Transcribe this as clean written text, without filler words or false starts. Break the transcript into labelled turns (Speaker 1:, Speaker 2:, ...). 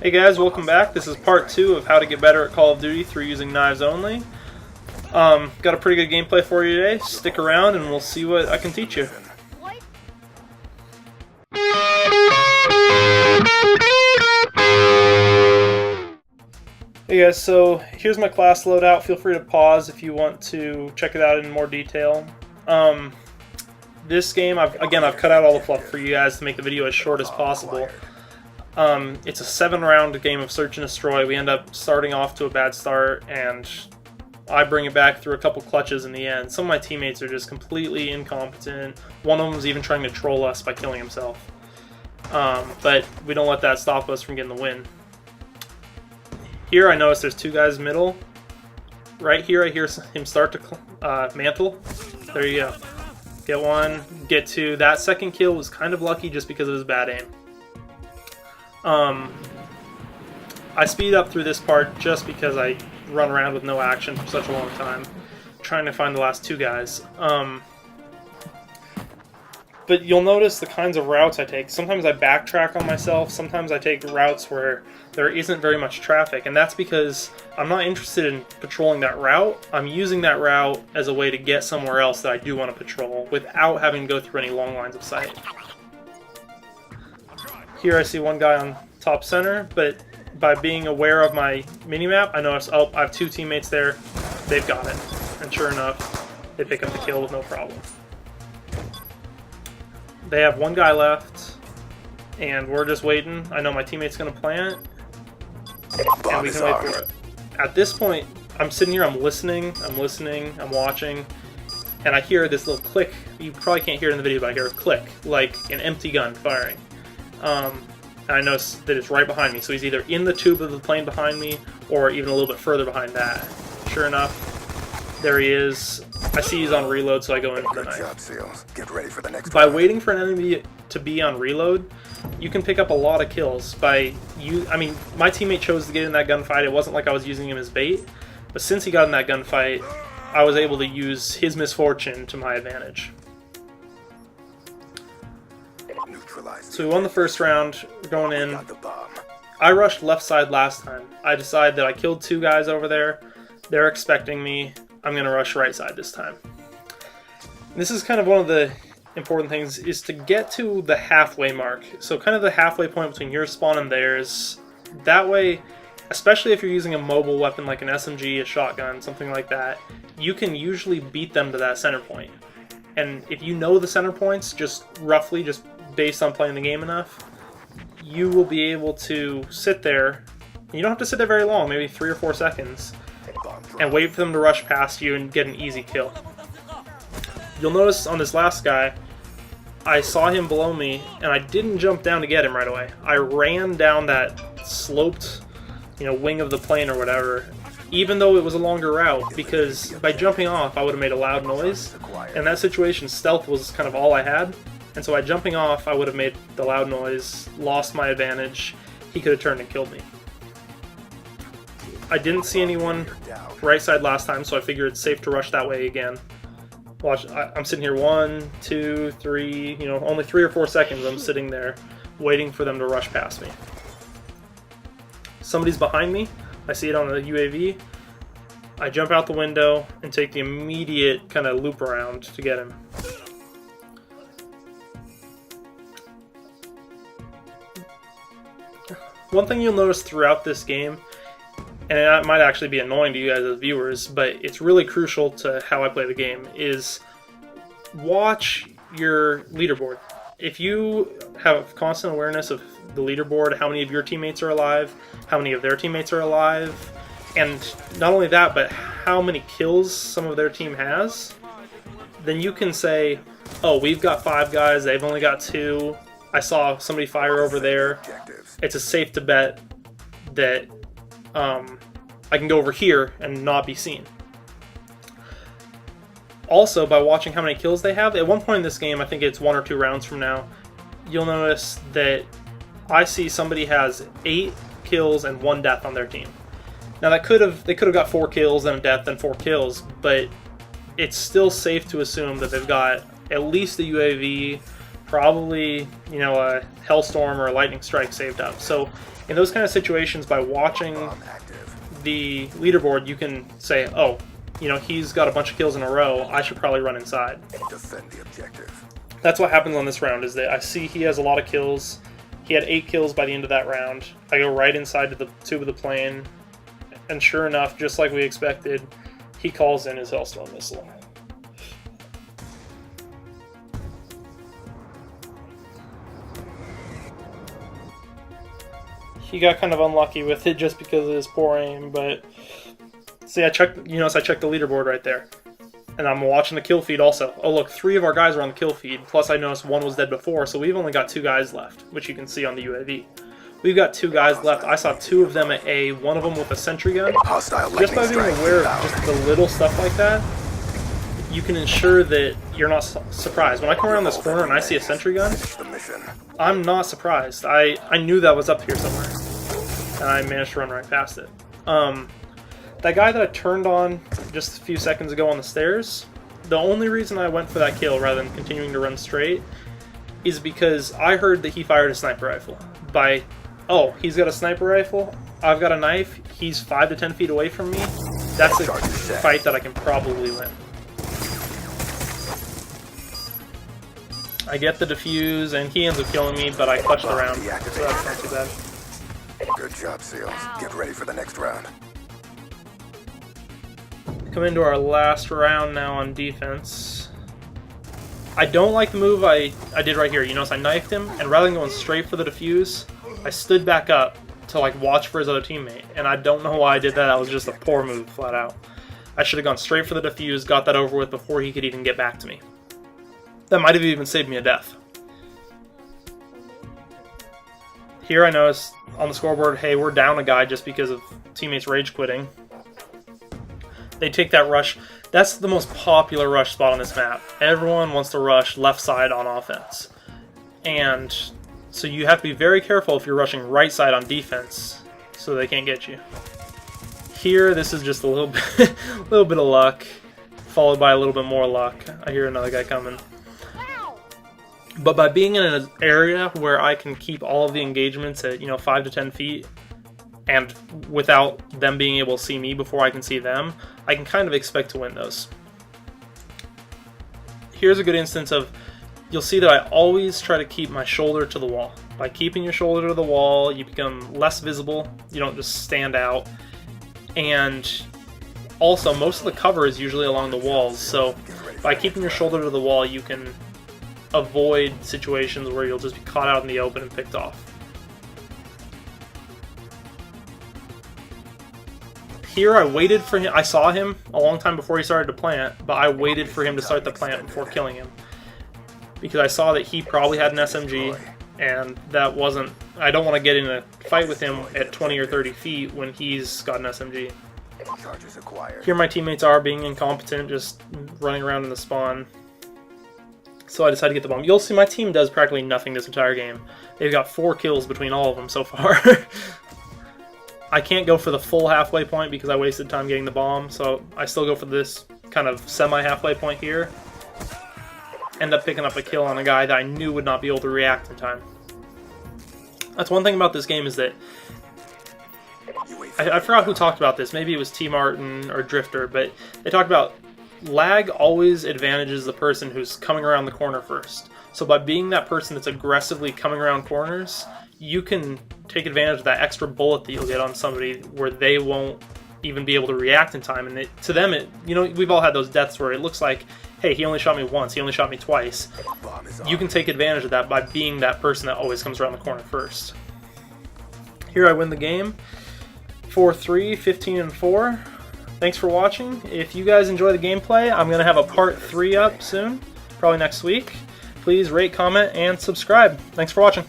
Speaker 1: Hey guys, welcome back. This is part 2 of how to get better at Call of Duty through using knives only. Got a pretty good gameplay for you today. Stick around and we'll see what I can teach you. Hey guys, so here's my class loadout. Feel free to pause if you want to check it out in more detail. This game, I've cut out all the fluff for you guys to make the video as short as possible. It's a 7-round game of search and destroy. We end up starting off to a bad start, and I bring it back through a couple clutches in the end. Some of my teammates are just completely incompetent. One of them was even trying to troll us by killing himself. But we don't let that stop us from getting the win. Here I notice there's 2 guys middle. Right here I hear him start to mantle. There you go. Get one, get 2. That second kill was kind of lucky just because of his bad aim. I speed up through this part just because I run around with no action for such a long time, trying to find the last 2 guys. But you'll notice the kinds of routes I take. Sometimes I backtrack on myself, sometimes I take routes where there isn't very much traffic, and that's because I'm not interested in patrolling that route. I'm using that route as a way to get somewhere else that I do want to patrol without having to go through any long lines of sight. Here I see one guy on top center, but by being aware of my minimap, I notice, oh, I have 2 teammates there. They've got it. And sure enough, they pick up the kill with no problem. They have 1 guy left, and we're just waiting. I know my teammate's going to plant, and we can wait for it. At this point, I'm sitting here, I'm listening, I'm watching, and I hear this little click. You probably can't hear it in the video, but I hear a click, like an empty gun firing. And I notice that it's right behind me, so he's either in the tube of the plane behind me, or even a little bit further behind that. Sure enough, there he is. I see he's on reload, so I go in for the knife.
Speaker 2: Get ready for the next
Speaker 1: By waiting for an enemy to be on reload, you can pick up a lot of kills. I mean, my teammate chose to get in that gunfight. It wasn't like I was using him as bait, but since he got in that gunfight, I was able to use his misfortune to my advantage. So we won the first round. We're going in. I rushed left side last time. I decided that I killed 2 guys over there. They're expecting me. I'm going to rush right side this time. This is kind of one of the important things, is to get to the halfway mark. So kind of the halfway point between your spawn and theirs. That way, especially if you're using a mobile weapon like an SMG, a shotgun, something like that, you can usually beat them to that center point. And if you know the center points, just roughly, just based on playing the game enough, you will be able to sit there. You don't have to sit there very long, maybe 3 or 4 seconds, and wait for them to rush past you and get an easy kill. You'll notice on this last guy, I saw him below me, and I didn't jump down to get him right away. I ran down that sloped, wing of the plane or whatever, even though it was a longer route, because by jumping off, I would have made a loud noise. In that situation, stealth was kind of all I had, and so by jumping off, I would have made the loud noise, lost my advantage. He could have turned and killed me. I didn't see anyone right side last time, so I figured it's safe to rush that way again. Watch, I'm sitting here 1, 2, 3, only 3 or 4 seconds I'm sitting there waiting for them to rush past me. Somebody's behind me. I see it on the UAV. I jump out the window and take the immediate kind of loop around to get him. One thing you'll notice throughout this game, and it might actually be annoying to you guys as viewers, but it's really crucial to how I play the game, is watch your leaderboard. If you have constant awareness of the leaderboard, how many of your teammates are alive, how many of their teammates are alive, and not only that, but how many kills some of their team has, then you can say, oh, we've got 5 guys, they've only got 2, I saw somebody fire over there. It's a safe to bet that I can go over here and not be seen. Also, by watching how many kills they have, at one point in this game, I think it's 1 or 2 rounds from now, you'll notice that I see somebody has 8 kills and 1 death on their team. Now they could have got 4 kills, then a death, then 4 kills, but it's still safe to assume that they've got at least a UAV, probably, a Hellstorm or a Lightning Strike saved up. So In those kind of situations, by watching the leaderboard, you can say, oh, you know, he's got a bunch of kills in a row, I should probably run inside.
Speaker 2: Defend the objective.
Speaker 1: That's what happens on this round, is that I see he has a lot of kills. He had 8 kills by the end of that round. I go right inside to the tube of the plane, and sure enough, just like we expected, he calls in his Hellstorm missile. He got kind of unlucky with it just because of his poor aim, but see, I checked the leaderboard right there. And I'm watching the kill feed also. Oh look, 3 of our guys are on the kill feed, plus I noticed 1 was dead before, so we've only got 2 guys left, which you can see on the UAV. We've got 2 guys left. I saw 2 of them at A, one of them with a sentry gun. Just by being aware of just the little stuff like that, you can ensure that you're not surprised. When I come around this corner and I see a sentry gun, I'm not surprised. I knew that was up here somewhere, and I managed to run right past it. That guy that I turned on just a few seconds ago on the stairs, the only reason I went for that kill rather than continuing to run straight is because I heard that he fired a sniper rifle. Oh, he's got a sniper rifle, I've got a knife, he's 5 to 10 feet away from me. That's a fight that I can probably win. I get the defuse, and he ends up killing me, but I clutched the round, so that's not too bad.
Speaker 2: Good job, SEALs. Get ready for the next round.
Speaker 1: Come into our last round now on defense. I don't like the move I did right here. You notice I knifed him, and rather than going straight for the defuse, I stood back up to like watch for his other teammate. And I don't know why I did that. That was just a poor move, flat out. I should have gone straight for the defuse, got that over with before he could even get back to me. That might have even saved me a death. Here I noticed on the scoreboard, hey, we're down a guy just because of teammates rage quitting. They take that rush. That's the most popular rush spot on this map. Everyone wants to rush left side on offense. And so you have to be very careful if you're rushing right side on defense so they can't get you. Here, this is just a little bit of luck, followed by a little bit more luck. I hear another guy coming. But by being in an area where I can keep all of the engagements at 5 to 10 feet, and without them being able to see me before I can see them, I can kind of expect to win those. Here's a good instance of, you'll see that I always try to keep my shoulder to the wall. By keeping your shoulder to the wall, you become less visible, you don't just stand out, and also most of the cover is usually along the walls, so by keeping your shoulder to the wall, you can avoid situations where you'll just be caught out in the open and picked off. Here I waited for him. I saw him a long time before he started to plant, but I waited for him to start the plant before killing him, because I saw that he probably had an SMG, and that wasn't... I don't want to get in a fight with him at 20 or 30 feet when he's got an SMG. Here my teammates are being incompetent, just running around in the spawn. So I decided to get the bomb. You'll see my team does practically nothing this entire game. They've got 4 kills between all of them so far. I can't go for the full halfway point because I wasted time getting the bomb, so I still go for this kind of semi-halfway point here. End up picking up a kill on a guy that I knew would not be able to react in time. That's one thing about this game, is that I forgot who talked about this. Maybe it was T. Martin or Drifter, but they talked about lag always advantages the person who's coming around the corner first. So by being that person that's aggressively coming around corners, you can take advantage of that extra bullet that you'll get on somebody where they won't even be able to react in time. And to them, we've all had those deaths where it looks like, hey, he only shot me once, he only shot me twice. You can take advantage of that by being that person that always comes around the corner first. Here I win the game, 4-3, 15-4. Thanks for watching. If you guys enjoy the gameplay, I'm going to have a part 3 up soon, probably next week. Please rate, comment, and subscribe. Thanks for watching.